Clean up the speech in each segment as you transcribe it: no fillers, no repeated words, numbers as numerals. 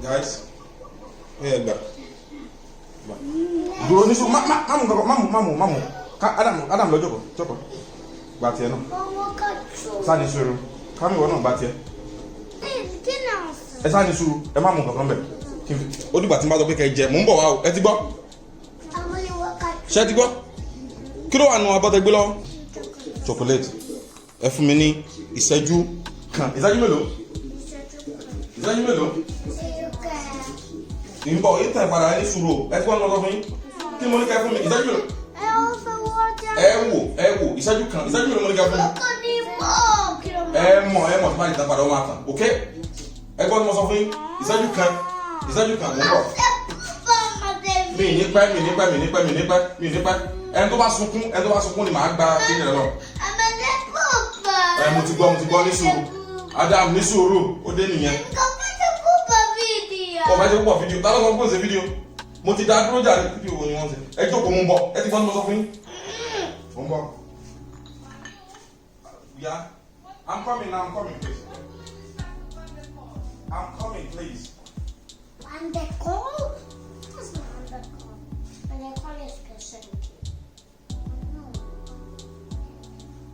Guys, here go. Dúró ní sùúrù, mamu. Adam lọ jókòó. Gba tiẹ̀ náà. Sá ní sùúrù. Kami wọ náà gba tiẹ̀. Ẹ sá ní sùúrù, ẹ má mú kankan bẹ̀. Ó dìgbà tí n bá sọ pé kẹ́ jẹ, mò ń bọ̀ wá o, ẹ ti gbọ́? Ṣé ti gbọ́? Kí ló wà nù abọ́ tẹ gbé lọ́wọ́? Chocolate. Ẹ fún mi ní ìṣẹ́jú kan. Ìṣẹ́jú mélòó? Ìbọ̀ yìí tẹ̀ padà ní sùúrù. Ẹ ti gbọ́ ní ọ̀sán fún yín. Kí mo ní ká fún mi? Ìṣẹ́jú mélòó? Ẹ wò ìṣẹ́jú kan. Ìṣẹ́jú mélòó mo ní ká fún mi? Ẹ mọ̀ tí bá yìí tẹ̀ padà ó máa tàn. Ok? Ẹ gbọ́ ní mo sọ fún yín. Ìṣẹ́jú kan mo ń bọ̀. Mi ní pẹ́. Ẹni tó bá sunkún ni màá gba kíni rẹ lọ. Mo ti gbọ́ ní sùúrù. Adam ní sùúrù, ó dé nìyẹn. Ọ̀fẹ́ ṣe púpọ̀ fídíò, tá ló sọ fún ṣe fídíò? Mo ti dá dúró jà ní fídíò wo ni wọ́n ṣe. Ẹ jókòó mú bọ̀, ẹ ti gbọ́ ní mo sọ fún yín. Mo ń bọ̀. Yeah, I'm coming please. I'm coming please. Undercall? That's not undercall. Undercall is conservative. No.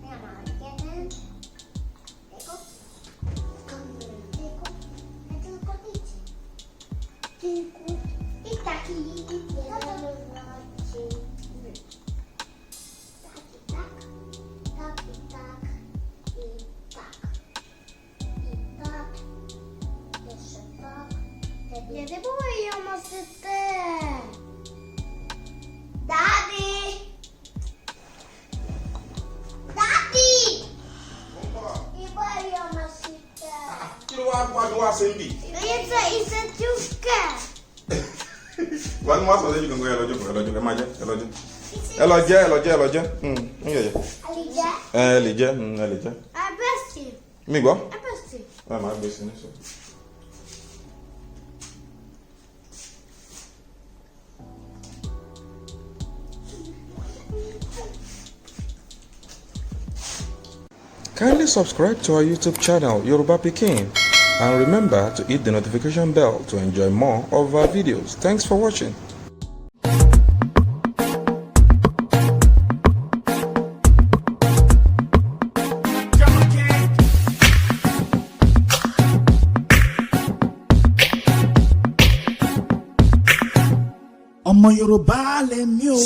Come on, get in. Take off. Come on, take off. Let's look at it. Take off. It's tacky. Ajebo jag måste Daddy! Jag måste Kí ló wá ṣe ń bì? It's a juka. Wà á ní wọ́n sọ lẹ́yìn gangan ẹ lọ́jọ́ ẹ máa jẹ́ ẹ lọ jẹ́. Ẹ lè jẹ́. Mi gbọ́? Ẹ máa gbé sí ní sọ. Kindly subscribe to our YouTube channel, Yoruba Pikin, and remember to hit the notification bell to enjoy more of our videos. Thanks for watching. Ọmọ Yorùbá lèmi o.